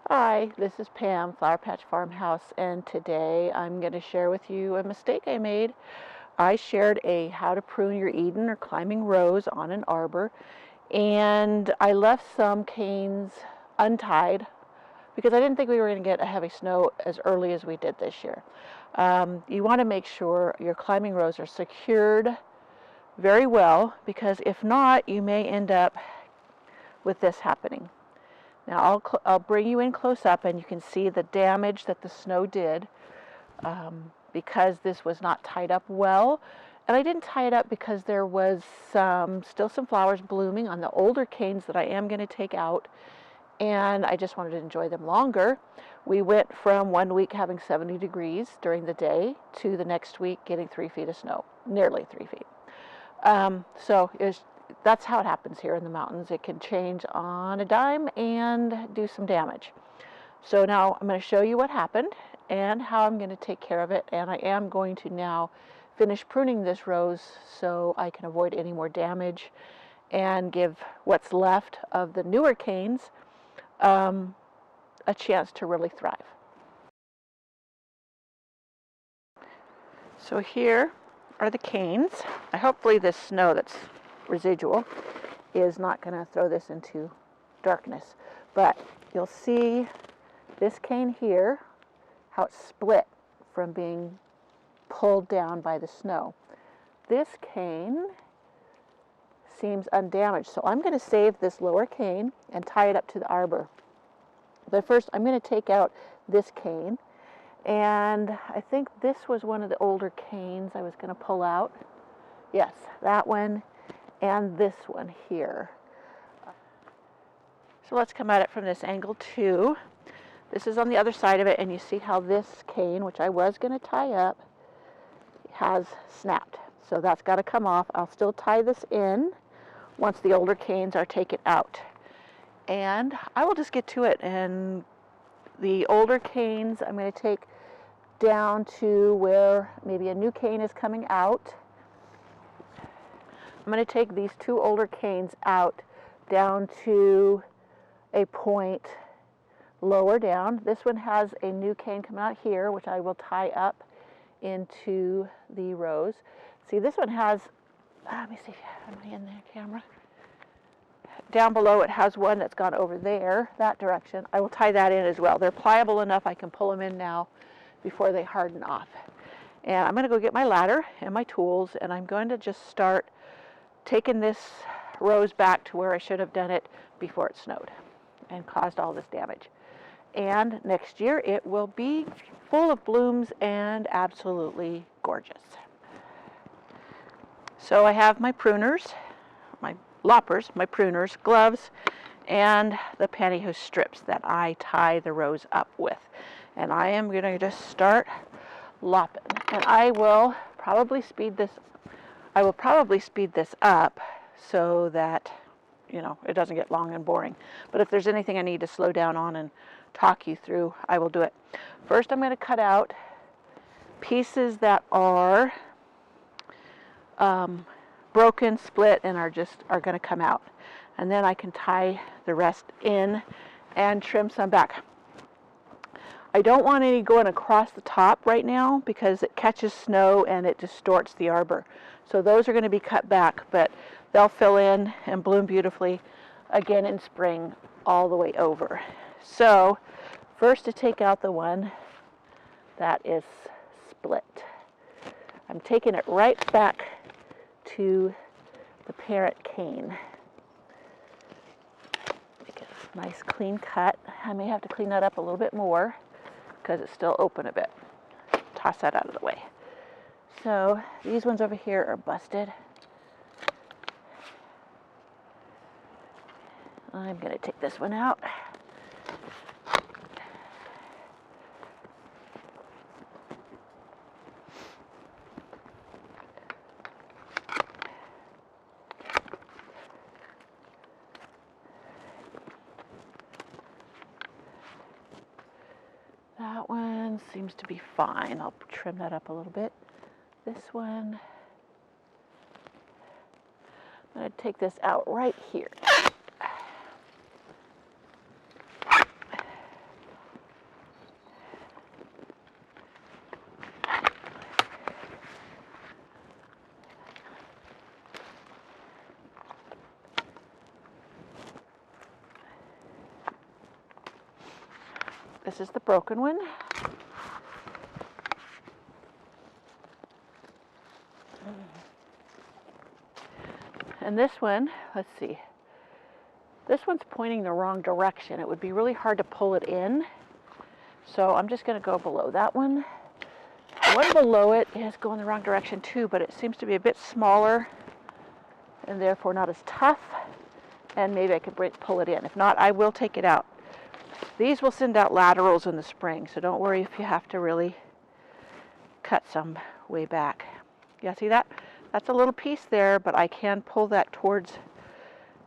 Hi, this is Pam, Flower Patch Farmhouse, and today I'm going to share with you a mistake I made. I shared a how to prune your Eden or climbing rose on an arbor, and I left some canes untied because I didn't think we were going to get a heavy snow as early as we did this year. You want to make sure your climbing rose are secured very well, because if not, you may end up with this happening. Now I'll bring you in close up and you can see the damage that the snow did because this was not tied up well. And I didn't tie it up because there was still some flowers blooming on the older canes that I am going to take out, and I just wanted to enjoy them longer. We went from 1 week having 70 degrees during the day to the next week getting 3 feet of snow, nearly 3 feet. That's how it happens here in the mountains. It can change on a dime and do some damage. So now I'm going to show you what happened and how I'm going to take care of it. And I am going to now finish pruning this rose so I can avoid any more damage and give what's left of the newer canes a chance to really thrive. So here are the canes. Hopefully this snow that's residual is not going to throw this into darkness, but you'll see this cane here, how it's split from being pulled down by the snow. This cane seems undamaged, so I'm going to save this lower cane and tie it up to the arbor. But first I'm going to take out this cane, and I think this was one of the older canes I was going to pull out. Yes, that one and this one here. So let's come at it from this angle too. This is on the other side of it, and you see how this cane, which I was going to tie up, has snapped. So that's got to come off. I'll still tie this in once the older canes are taken out. And I will just get to it. And the older canes I'm going to take down to where maybe a new cane is coming out. I'm going to take these two older canes out down to a point lower down. This one has a new cane coming out here, which I will tie up into the rose. See, this one has, let me see, am I in there, camera? Down below it has one that's gone over there, that direction. I will tie that in as well. They're pliable enough I can pull them in now before they harden off. And I'm going to go get my ladder and my tools, and I'm going to just start taking this rose back to where I should have done it before it snowed and caused all this damage. And next year it will be full of blooms and absolutely gorgeous. So I have my pruners, my loppers, my pruners, gloves, and the pantyhose strips that I tie the rose up with. And I am going to just start lopping. And I will probably speed this up so that, you know, it doesn't get long and boring. But if there's anything I need to slow down on and talk you through, I will do it. First, I'm going to cut out pieces that are broken, split, and are going to come out. And then I can tie the rest in and trim some back. I don't want any going across the top right now because it catches snow and it distorts the arbor. So those are going to be cut back, but they'll fill in and bloom beautifully again in spring all the way over. So first, to take out the one that is split, I'm taking it right back to the parent cane. Make it a nice clean cut. I may have to clean that up a little bit more because it's still open a bit. Toss that out of the way. So these ones over here are busted. I'm going to take this one out. That one seems to be fine. I'll trim that up a little bit. This one, I'm going to take this out right here. This is the broken one. And this one, let's see. This one's pointing the wrong direction. It would be really hard to pull it in. So I'm just going to go below that one. The one below it is going the wrong direction too, but it seems to be a bit smaller and therefore not as tough. And maybe I could pull it in. If not, I will take it out. These will send out laterals in the spring, so don't worry if you have to really cut some way back. Yeah, see that? That's a little piece there, but I can pull that towards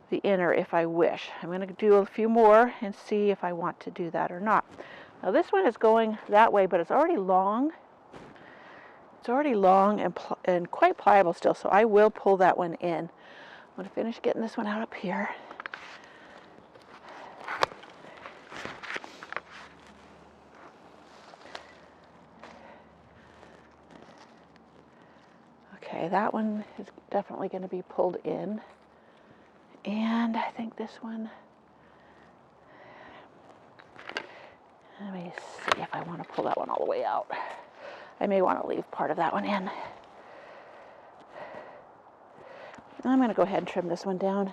the inner if I wish. I'm going to do a few more and see if I want to do that or not. Now this one is going that way, but it's already long. It's already long and quite pliable still, so I will pull that one in. I'm going to finish getting this one out up here. Okay, that one is definitely going to be pulled in. And I think this one, let me see if I want to pull that one all the way out. I may want to leave part of that one in. I'm going to go ahead and trim this one down.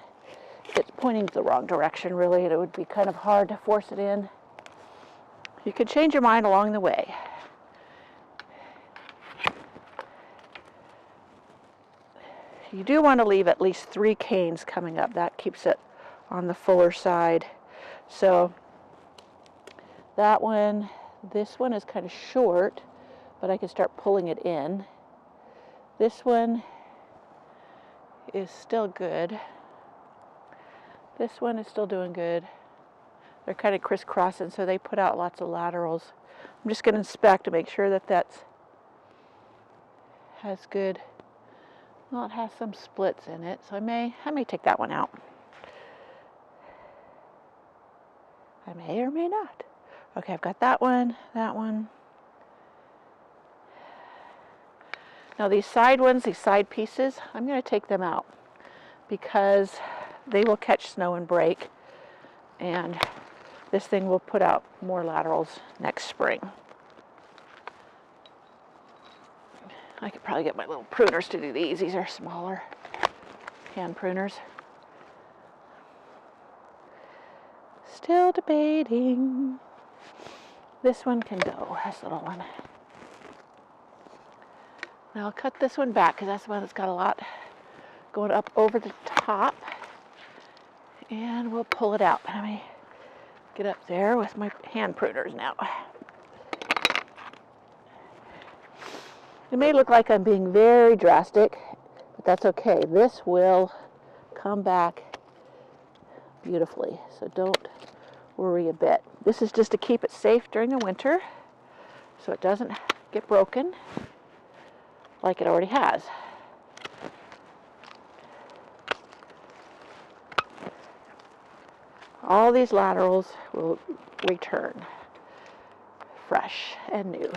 It's pointing the wrong direction, really, and it would be kind of hard to force it in. You can change your mind along the way. You do want to leave at least 3 canes coming up. That keeps it on the fuller side. So that one, this one is kind of short, but I can start pulling it in. This one is still good. This one is still doing good. They're kind of crisscrossing, so they put out lots of laterals. I'm just going to inspect to make sure that that's has good. Well, it has some splits in it, so I may take that one out. I may or may not. Okay, I've got that one, that one. Now these side ones, these side pieces, I'm going to take them out because they will catch snow and break, and this thing will put out more laterals next spring. I could probably get my little pruners to do these. These are smaller hand pruners. Still debating. This one can go, this little one. Now I'll cut this one back because that's the one that's got a lot going up over the top. And we'll pull it out. Let me get up there with my hand pruners now. It may look like I'm being very drastic, but that's okay. This will come back beautifully, so don't worry a bit. This is just to keep it safe during the winter so it doesn't get broken like it already has. All these laterals will return fresh and new.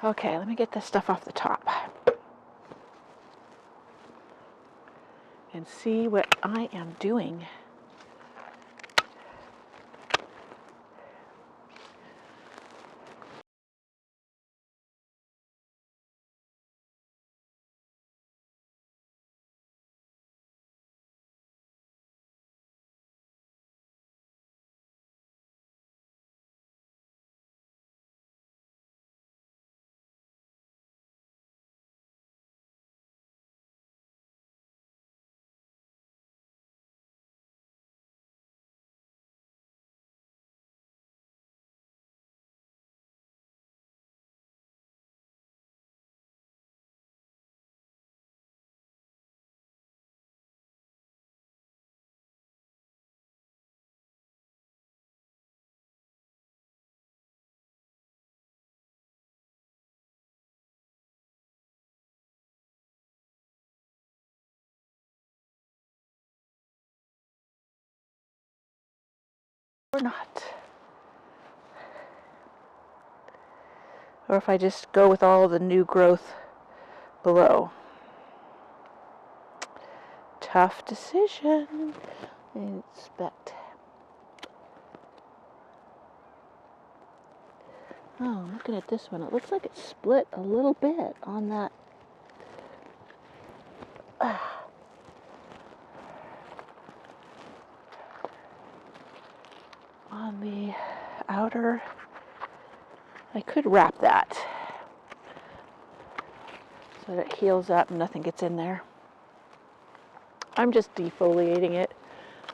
Okay, let me get this stuff off the top and see what I am doing. Or not. Or if I just go with all the new growth below. Tough decision. Inspect. Oh, looking at this one, it looks like it's split a little bit on that. On the outer, I could wrap that so that it heals up and nothing gets in there. I'm just defoliating it.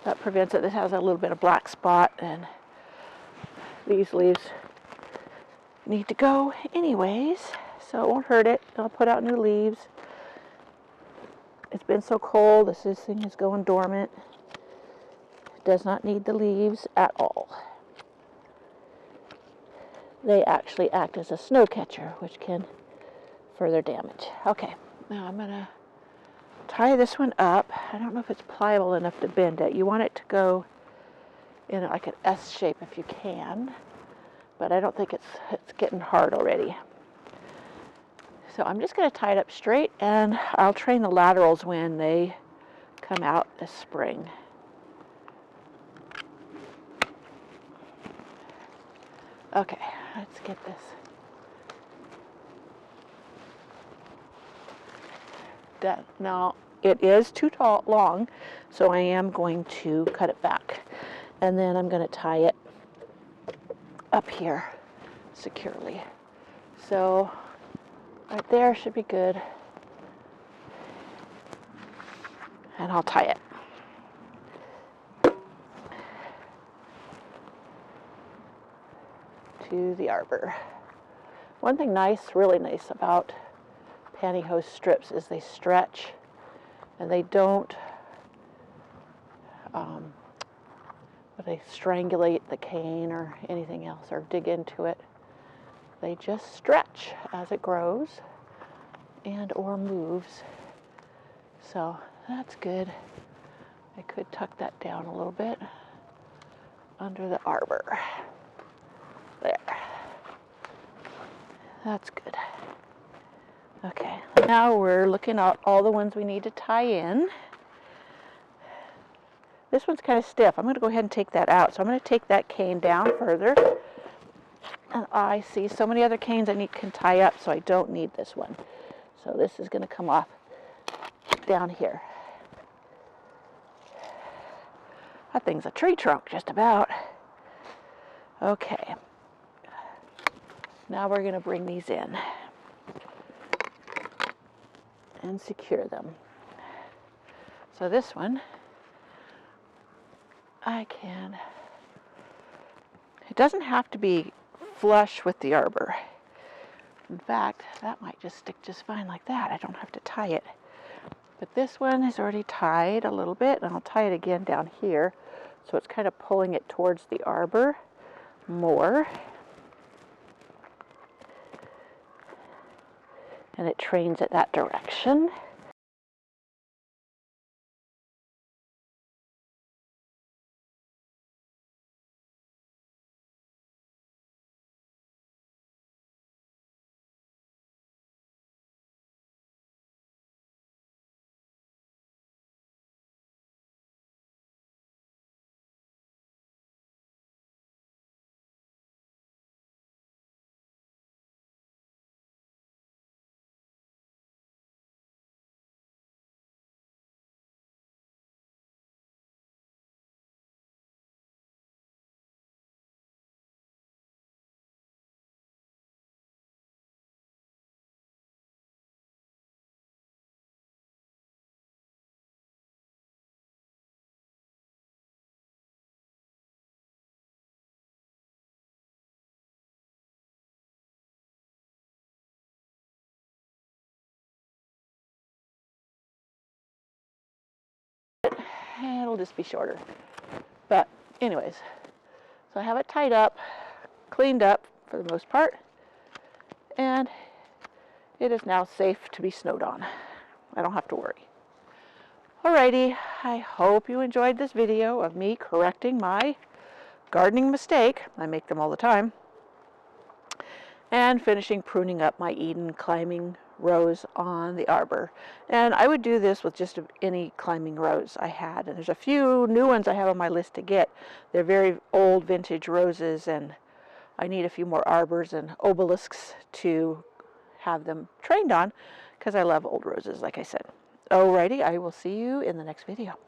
That prevents it. This has a little bit of black spot, and these leaves need to go anyways, so it won't hurt it. I'll put out new leaves. It's been so cold, this thing is going dormant. It does not need the leaves at all. They actually act as a snow catcher, which can further damage. Okay, now I'm gonna tie this one up. I don't know if it's pliable enough to bend it. You want it to go in like an S shape if you can, but I don't think it's getting hard already. So I'm just going to tie it up straight, and I'll train the laterals when they come out this spring. Okay, let's get this. Done. Now, it is too long, so I am going to cut it back. And then I'm going to tie it up here securely. So right there should be good. And I'll tie it. To the arbor. One thing nice, really nice about pantyhose strips is they stretch and they don't they strangulate the cane or anything else or dig into it. They just stretch as it grows and or moves. So that's good. I could tuck that down a little bit under the arbor. There. That's good. Okay, now we're looking at all the ones we need to tie in. This one's kind of stiff. I'm going to go ahead and take that out. So I'm going to take that cane down further. And I see so many other canes I can tie up, so I don't need this one. So this is going to come off down here. That thing's a tree trunk, just about. Okay. Now we're going to bring these in and secure them. So this one, it doesn't have to be flush with the arbor. In fact, that might just stick just fine like that. I don't have to tie it. But this one is already tied a little bit, and I'll tie it again down here. So it's kind of pulling it towards the arbor more. And it trains it that direction. And it'll just be shorter. But anyways, so I have it tied up, cleaned up for the most part, and it is now safe to be snowed on. I don't have to worry. Alrighty, I hope you enjoyed this video of me correcting my gardening mistake. I make them all the time. And finishing pruning up my Eden climbing rose on the arbor. And I would do this with just any climbing rose I had. And there's a few new ones I have on my list to get. They're very old vintage roses, and I need a few more arbors and obelisks to have them trained on because I love old roses, like I said. Alrighty, I will see you in the next video.